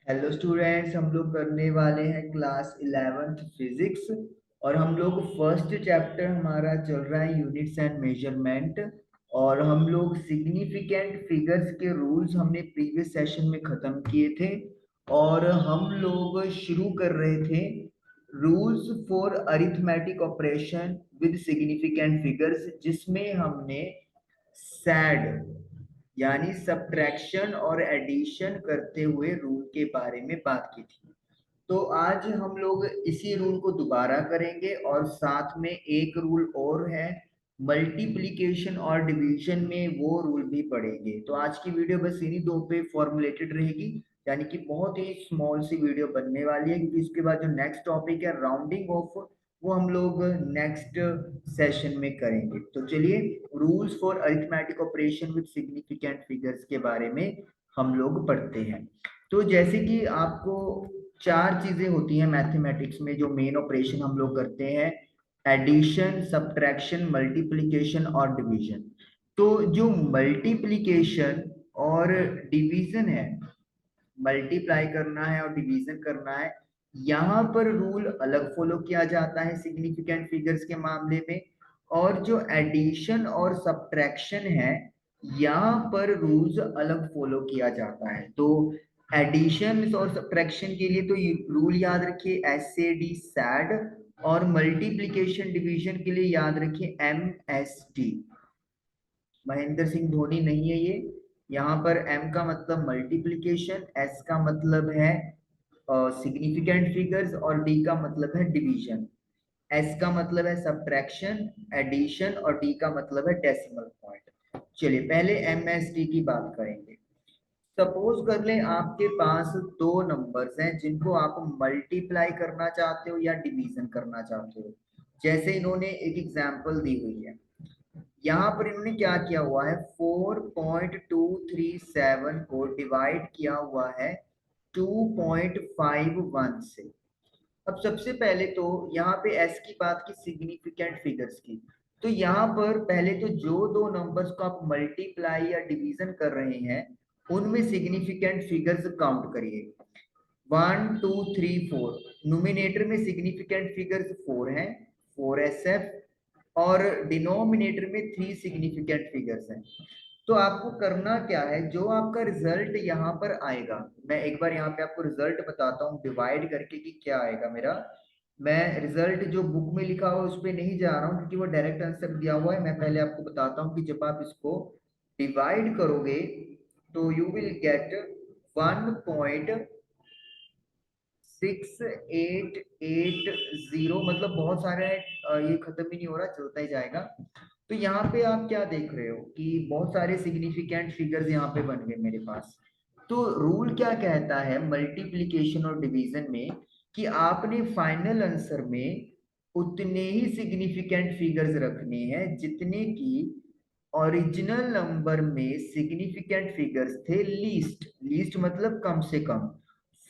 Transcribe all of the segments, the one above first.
Hello students, हम लोग करने वाले हैं क्लास 11th फिजिक्स। और हम लोग फर्स्ट चैप्टर हमारा चल रहा है यूनिट्स एंड मेजरमेंट। और हम लोग सिग्निफिकेंट फिगर्स के रूल्स हमने प्रीवियस सेशन में खत्म किए थे। और हम लोग शुरू कर रहे थे rules for arithmetic operation with significant figures, जिसमें हमने सैड यानी सब्ट्रैक्शन और एडिशन करते हुए रूल के बारे में बात की थी। तो आज हम लोग इसी रूल को दोबारा करेंगे और साथ में एक रूल और है मल्टीप्लिकेशन और डिवीजन में, वो रूल भी पढ़ेंगे। तो आज की वीडियो बस इन्हीं दो पे फॉर्मुलेटेड रहेगी, यानी कि बहुत ही स्मॉल सी वीडियो बनने वाली है, क्योंकि इसके बाद जो नेक्स्ट टॉपिक है राउंडिंग ऑफ, वो हम लोग नेक्स्ट सेशन में करेंगे। तो चलिए rules for arithmetic operation with significant figures के बारे में हम लोग पढ़ते हैं। तो जैसे कि आपको चार चीजें होती हैं मैथमेटिक्स में जो मेन ऑपरेशन हम लोग करते हैं: एडिशन, सब्ट्रैक्शन, मल्टीप्लिकेशन और डिवीजन। तो जो मल्टीप्लिकेशन और डिवीजन है, मल्टीप्लाई करना है और डिवीजन करना है, यहाँ पर रूल अलग फॉलो किया जाता है सिग्निफिकेंट फिगर्स के मामले में। और जो एडिशन और सब्ट्रैक्शन है, यहाँ पर रूल्स अलग फॉलो किया जाता है। तो एडिशन और सब्ट्रैक्शन के लिए तो रूल याद रखिए SAD सैड, और मल्टीप्लिकेशन डिवीजन के लिए याद रखिए MSD। महेंद्र सिंह धोनी नहीं है ये। यहाँ पर M का मतलब मल्टीप्लिकेशन, S का मतलब है सिग्निफिकेंट फिगर्स और D का मतलब है डिवीजन। S का मतलब है सब्ट्रैक्शन, एडिशन और D का मतलब है डेसिमल पॉइंट। चलिए पहले MSD की बात करेंगे। सपोज कर लें आपके पास दो नंबर्स हैं जिनको आप मल्टीप्लाई करना चाहते हो या डिवीजन करना चाहते हो। जैसे इन्होंने एक एग्जांपल दी हुई है, यहाँ पर इन्होंने क्या किया हुआ है, 4.237 को डिवाइड किया हुआ है 2.51 से। अब सबसे पहले तो यहाँ पे एस की बात की, सिग्निफिकेंट फिगर्स की। तो यहाँ पर पहले तो जो दो नंबर्स को आप मल्टीप्लाई या डिवीजन कर रहे हैं, उनमें सिग्निफिकेंट फिगर्स काउंट करिए। 1 2 3 4। नोमिनेटर में सिग्निफिकेंट फिगर्स 4 हैं, 4SF। और डिनोमिनेटर में 3 सिग्निफिकेंट फिगर्स हैं। तो आपको करना क्या है, जो आपका रिजल्ट यहाँ पर आएगा, मैं एक बार यहाँ पे आपको रिजल्ट बताता हूँ डिवाइड करके कि क्या आएगा मेरा। मैं रिजल्ट जो बुक में लिखा हुआ है उस पर नहीं जा रहा हूँ, क्योंकि वो डायरेक्ट आंसर दिया हुआ है। मैं पहले आपको बताता हूँ कि जब आप इसको डिवाइड करोगे तो यू विल गेट 1.6880, मतलब बहुत सारे ये खत्म ही नहीं हो रहा, चलता ही जाएगा। तो यहाँ पे आप क्या देख रहे हो कि बहुत सारे सिग्निफिकेंट फिगर्स यहाँ पे बन गए मेरे पास। तो रूल क्या कहता है मल्टीप्लिकेशन और डिवीजन में, कि आपने फाइनल आंसर में उतने ही सिग्निफिकेंट फिगर्स रखने हैं जितने की ओरिजिनल नंबर में सिग्निफिकेंट फिगर्स थे लीस्ट। लीस्ट मतलब कम से कम।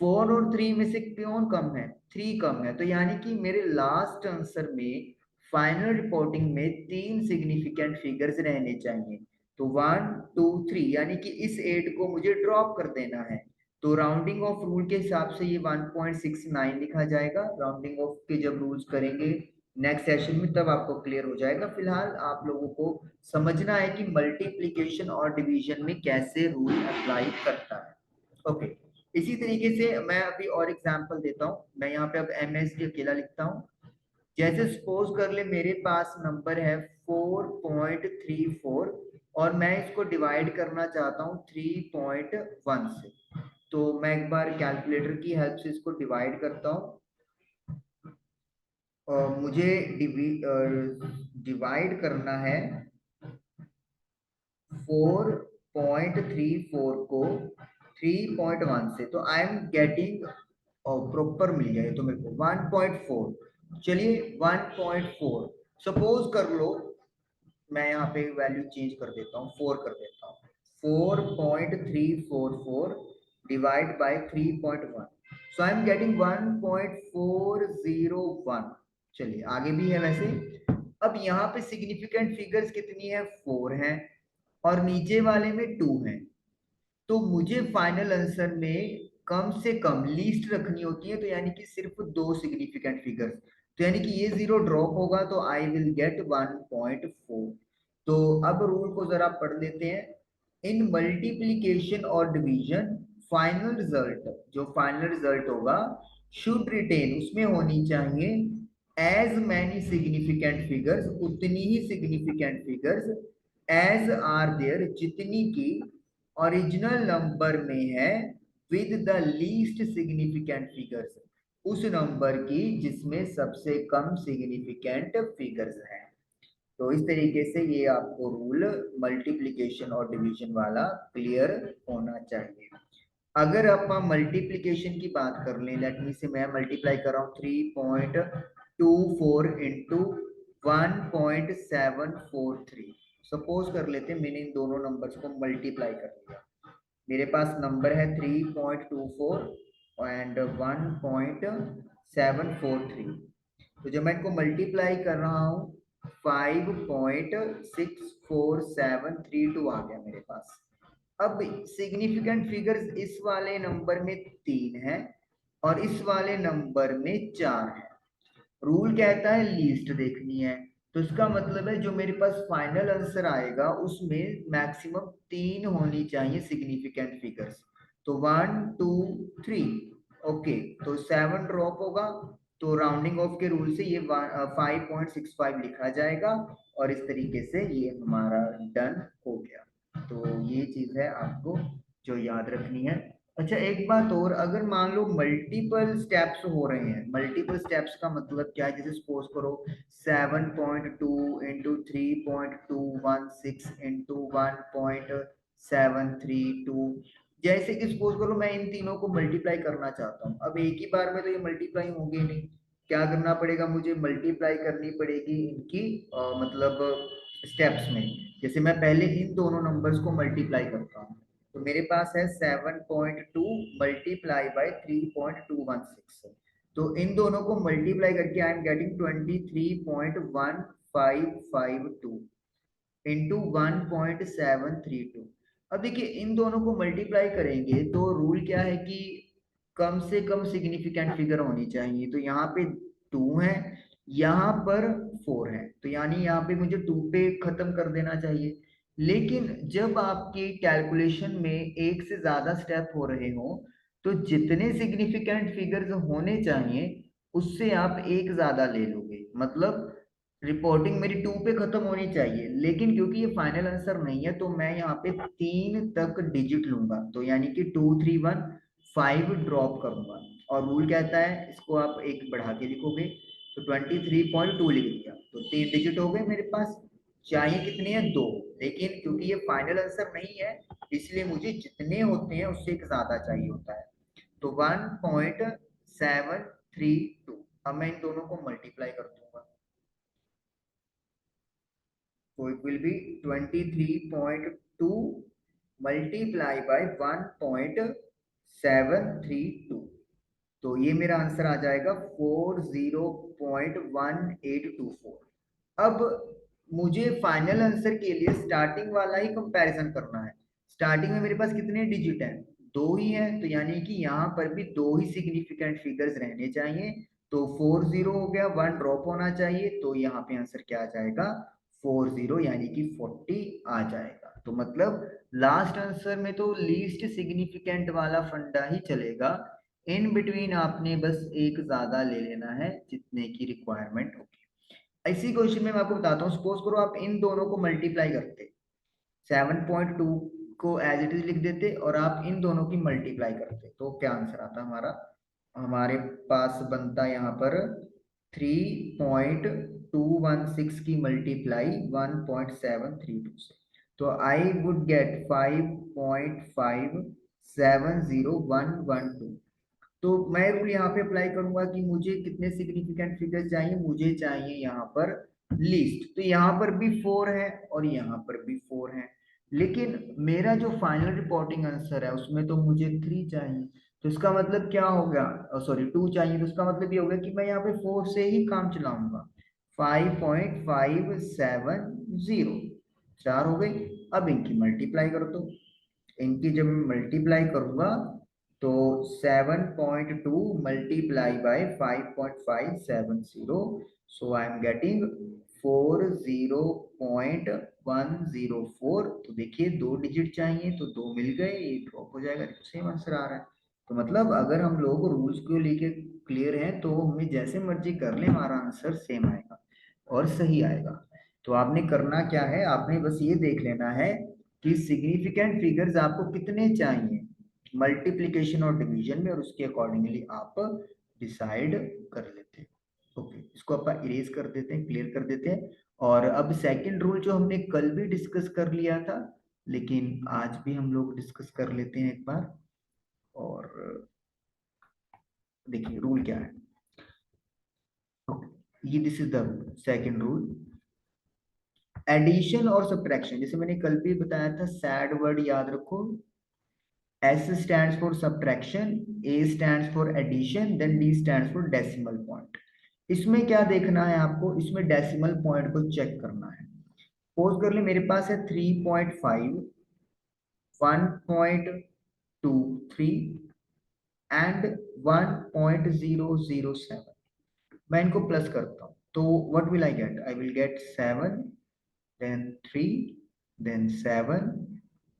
4 और 3 में से कौन कम है? 3 कम है। तो यानी कि मेरे लास्ट आंसर में फाइनल रिपोर्टिंग में 3 सिग्निफिकेंट फिगर्स रहने चाहिए। तो 1 2 3, यानी कि इस 8 को मुझे ड्रॉप कर देना है। तो राउंडिंग ऑफ रूल के हिसाब से ये 1.69 लिखा जाएगा। राउंडिंग ऑफ के जब रूल्स करेंगे नेक्स्ट सेशन में तब आपको क्लियर हो जाएगा। फिलहाल आप लोगों को समझना है कि मल्टीप्लिकेशन और डिवीजन में कैसे रूल अप्लाई करता है। ओके, इसी तरीके से मैं अभी और एग्जांपल देता हूँ। मैं यहाँ पे अब MSD अकेला लिखता हूँ। जैसे सपोज कर ले मेरे पास नंबर है 4.34, और मैं इसको डिवाइड करना चाहता हूँ 3.1 से। तो मैं एक बार कैलकुलेटर की हेल्प से इसको डिवाइड करता हूँ। मुझे डिवाइड करना है 4.34 को 3.1 से। तो आई एम गेटिंग प्रॉपर मिल गया तो मेरे को 1.4। चलिए 1.4 सपोज कर लो, मैं यहाँ पे वैल्यू चेंज कर देता हूँ, 4 कर देता हूँ। 4.344 divide by 3.1, so I am getting 1.401। चलिए आगे भी है वैसे। अब यहाँ पे सिग्निफिकेंट फिगर्स कितनी है? 4 हैं, और नीचे वाले में 2 हैं। तो मुझे फाइनल आंसर में कम से कम लीस्ट रखनी होती है, तो यानी कि सिर्फ 2 सिग्निफिकेंट फिगर्स, तो यानी कि ये 0 ड्रॉप होगा तो आई विल गेट 1.4। तो अब रूल को जरा पढ़ लेते हैं। इन मल्टीप्लीकेशन और डिवीजन फाइनल रिजल्ट, जो फाइनल रिजल्ट होगा शुड रिटेन, उसमें होनी चाहिए एज मैनी सिग्निफिकेंट फिगर्स, उतनी ही significant figures as are there, जितनी की ओरिजिनल नंबर में है with the least significant figures, उस नंबर की जिसमें सबसे कम सिग्निफिकेंट फिगर्स हैं। तो इस तरीके से ये आपको रूल मल्टीप्लिकेशन और डिवीजन वाला क्लियर होना चाहिए। अगर आप मल्टीप्लिकेशन की बात कर लें, लेट मी से मैं मल्टीप्लाई कर रहा हूँ 3.24 इंटू 1.743। सपोज कर लेते हैं मैंने इन दोनों नंबर्स को मल्टीप्लाई कर लिया, मेरे पास नंबर है 3.24 एंड 1.743। तो जब मैं इनको मल्टीप्लाई कर रहा हूँ 5.64732 आ गया मेरे पास। अब सिग्निफिकेंट फिगर्स इस वाले नंबर में 3 है और इस वाले नंबर में 4 है। रूल कहता है लीस्ट देखनी है, तो इसका मतलब है जो मेरे पास फाइनल आंसर आएगा उसमें मैक्सिमम 3 होनी चाहिए सिग्निफिकेंट फिगर्स। तो 1 2 3, ओके, तो 7 ड्रॉप होगा, तो राउंडिंग ऑफ के रूल से ये 5.65 लिखा जाएगा और इस तरीके से ये हमारा डन हो गया। तो ये चीज है आपको जो याद रखनी है। अच्छा एक बात और, अगर मान लो मल्टीपल स्टेप्स हो रहे हैं, मल्टीपल स्टेप्स का मतलब क्या है, जैसे सपोज करो 7.2 इंटू 3.216 इंटू 1.732, जैसे कि सपोज करो मैं इन तीनों को मल्टीप्लाई करना चाहता हूँ। अब एक ही बार में तो ये मल्टीप्लाई होंगे नहीं, क्या करना पड़ेगा, मुझे मल्टीप्लाई करनी पड़ेगी इनकी मतलब स्टेप्स में। जैसे मैं पहले इन दोनों नंबर्स को मल्टीप्लाई करता हूँ, तो मेरे पास है 7.2 मल्टीप्लाई बाई 3.216, तो इन दोनों को मल्टीप्लाई करके आई एम गेटिंग 23.1552 इंटू 1.732। अब देखिए इन दोनों को मल्टीप्लाई करेंगे तो रूल क्या है कि कम से कम सिग्निफिकेंट फिगर होनी चाहिए, तो यहाँ पे 2 है, यहाँ पर 4 है, तो यानी यहाँ पे मुझे 2 पे खत्म कर देना चाहिए। लेकिन जब आपकी कैलकुलेशन में एक से ज्यादा स्टेप हो रहे हो, तो जितने सिग्निफिकेंट फिगर्स होने चाहिए उससे आप एक ज्यादा ले लोगे, मतलब रिपोर्टिंग मेरी 2 पे खत्म होनी चाहिए, लेकिन क्योंकि ये फाइनल आंसर नहीं है तो मैं यहाँ पे 3 तक डिजिट लूंगा, तो यानी कि 2 3 1 5 ड्रॉप करूंगा। और रूल कहता है इसको आप एक बढ़ा के लिखोगे, तो 23.2 लिख दिया, तो 3 डिजिट हो गए मेरे पास। चाहिए कितने हैं, 2, लेकिन क्योंकि ये फाइनल आंसर नहीं है इसलिए मुझे जितने होते हैं उससे एक ज्यादा चाहिए होता है, तो 1.732। अब मैं इन दोनों को मल्टीप्लाई कर दूंगा, so it will be 23.2 multiply by 1.732, तो ये मेरा आंसर आ जाएगा 40.1824। अब मुझे फाइनल आंसर के लिए स्टार्टिंग वाला ही कंपैरिजन करना है। स्टार्टिंग में मेरे पास कितने डिजिट हैं, 2 ही है, तो यानी कि यहाँ पर भी 2 ही सिग्निफिकेंट फिगर्स रहने चाहिए, तो 40 हो गया, 1 ड्रॉप होना चाहिए, तो यहाँ पे आंसर क्या आ जाएगा 40 यानी कि 40 आ जाएगा। तो मतलब लास्ट आंसर में तो लीस्ट सिग्निफिकेंट वाला फंडा ही चलेगा, इन बिटवीन आपने बस एक ज्यादा ले लेना है जितने की रिक्वायरमेंट होगी। इसी क्वेश्चन में मैं आपको बताता हूँ, सपोज करो आप इन दोनों को मल्टीप्लाई करते, 7.2 को एज इट इज लिख देते और आप इन दोनों की मल्टीप्लाई करते, तो क्या आंसर आता हमारा, हमारे पास बनता यहाँ पर 3.216 की मल्टीप्लाई 1.732 से, तो आई वुड गेट 5.570112। तो मैं रूल यहाँ पे अप्लाई करूंगा कि मुझे कितने सिग्निफिकेंट फिगर्स चाहिए, मुझे चाहिए यहाँ पर लीस्ट, तो यहाँ पर भी 4 है और यहाँ पर भी 4 है, लेकिन मेरा जो फाइनल रिपोर्टिंग आंसर है उसमें तो मुझे 3 चाहिए, तो इसका मतलब क्या हो गया, सॉरी 2 चाहिए, तो इसका मतलब ये हो गया कि मैं यहाँ पे 4 से ही काम चलाऊंगा। 5.570, 4 हो गई। अब इनकी मल्टीप्लाई कर दो, इनकी जब मैं मल्टीप्लाई करूंगा तो 7.2 multiply by 5.570, so I am getting 40.104। तो देखिए 2 डिजिट चाहिए तो 2 मिल गए, ये ड्रॉप हो जाएगा, सेम आंसर आ रहा है। तो मतलब अगर हम लोग रूल्स को लेके क्लियर हैं तो हमें जैसे मर्जी कर ले, हमारा आंसर सेम आएगा और सही आएगा। तो आपने करना क्या है, आपने बस ये देख लेना है कि सिग्निफिकेंट फिगर्स आपको कितने चाहिए मल्टीप्लिकेशन और डिवीजन में, और उसके अकॉर्डिंगली आप डिसाइड कर लेते हैं। ओके, इसको अपन इरेज कर देते हैं, क्लियर कर देते हैं। और अब सेकंड रूल जो हमने कल भी डिस्कस कर लिया था, लेकिन आज भी हम लोग डिस्कस कर लेते हैं एक बार। और देखिए रूल क्या है। ये this is the second rule, addition और सब्ट्रैक्शन। जैसे मैंने कल भी बताया था, सैड वर्ड याद रखो, S stands for subtraction, A stands for addition, then D stands for decimal point। इसमें क्या देखना है आपको, इसमें डेसिमल पॉइंट को चेक करना है। सपोज कर ले मेरे पास है 3.5, 1.23 एंड 1.007। मैं इनको प्लस करता हूँ तो what will I get, I will get 7, then 3, then 7,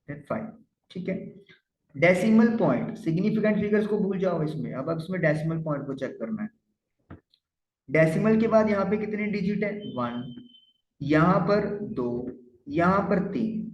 then 5। ठीक है, डेसिमल पॉइंट, सिग्निफिकेंट फिगर्स को भूल जाओ इसमें, अब इसमें डेसिमल पॉइंट को चेक करना है। डेसिमल के बाद यहाँ पे कितने डिजिट है, 1, यहाँ पर 2, यहाँ पर 3।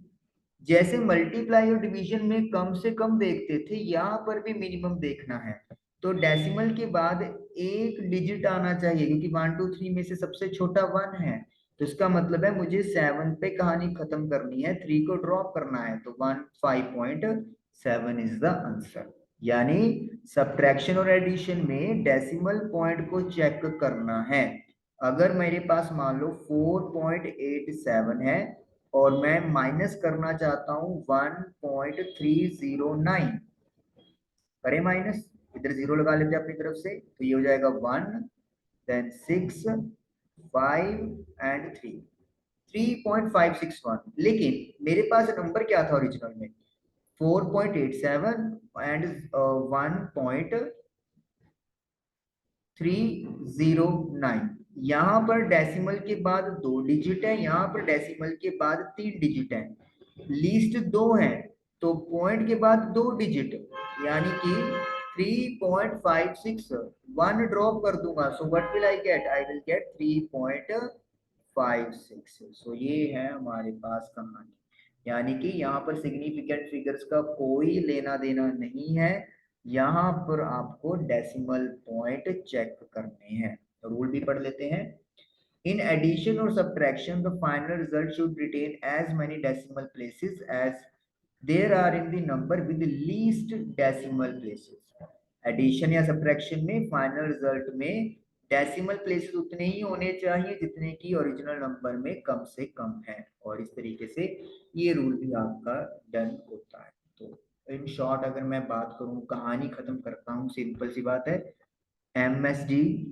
जैसे मल्टीप्लाई और डिवीजन में कम से कम देखते थे, यहाँ पर भी मिनिमम देखना है। तो डेसिमल के बाद एक डिजिट आना चाहिए, क्योंकि 1 2 3 में से सबसे छोटा 1 है। तो इसका मतलब है मुझे 7 पे कहानी खत्म करनी है, 3 को ड्रॉप करना है, तो 15.7 इज द आंसर। यानी सब्ट्रैक्शन और एडिशन में डेसिमल पॉइंट को चेक करना है। अगर मेरे पास मान लो 4.87 है और मैं माइनस करना चाहता हूं 1.309, करें माइनस, इधर जीरो लगा लेते हैं अपनी तरफ से, तो ये हो जाएगा 1, देन 6, 5 एंड 3, 3.561। लेकिन मेरे पास नंबर क्या था ओरिजिनल में, 4.87 एंड 1.309। यहाँ पर डेसिमल के बाद 2 डिजिट है, यहाँ पर डेसिमल के बाद 3 डिजिट है, लीस्ट 2 है, तो पॉइंट के बाद 2 डिजिट, यानी कि 3.56, 1 ड्रॉप कर दूंगा, so what will I get, I will gate 3.56। सो ये है हमारे पास कहानी। यानी कि यहाँ पर सिग्निफिकेंट फिगर्स का कोई लेना देना नहीं है, यहाँ पर आपको डेसिमल पॉइंट चेक करने हैं। रूल भी पढ़ लेते हैं। In addition or subtraction, the final result should retain as many decimal places as there are in the number with the least decimal places। Addition या सब्ट्रैक्शन में फाइनल रिजल्ट में decimal places उतने ही होने चाहिए जितने की ओरिजिनल नंबर में कम से कम है, और इस तरीके से ये रूल भी आपका डन होता है। तो इन शॉर्ट अगर मैं बात करूं, कहानी खत्म करता हूं, सिंपल सी बात है, MSD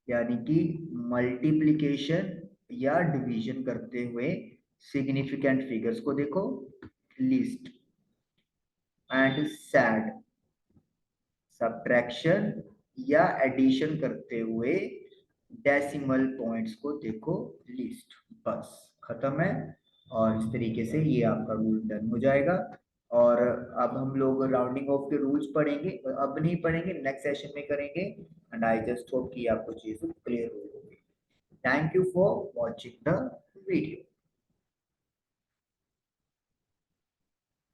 यानी कि मल्टीप्लिकेशन या डिवीजन करते हुए सिग्निफिकेंट फिगर्स को देखो, लिस्ट एंड सैड सब्ट्रैक्शन या एडिशन करते हुए डेसिमल पॉइंट्स को देखो, लिस्ट, बस खत्म है। और इस तरीके से ये आपका रूल डन हो जाएगा। और अब हम लोग राउंडिंग ऑफ के रूल्स पढ़ेंगे, अब नहीं पढ़ेंगे, नेक्स्ट सेशन में करेंगे। एंड आई जस्ट होप कि आपको चीज क्लियर हो गई। Thank you for watching the video.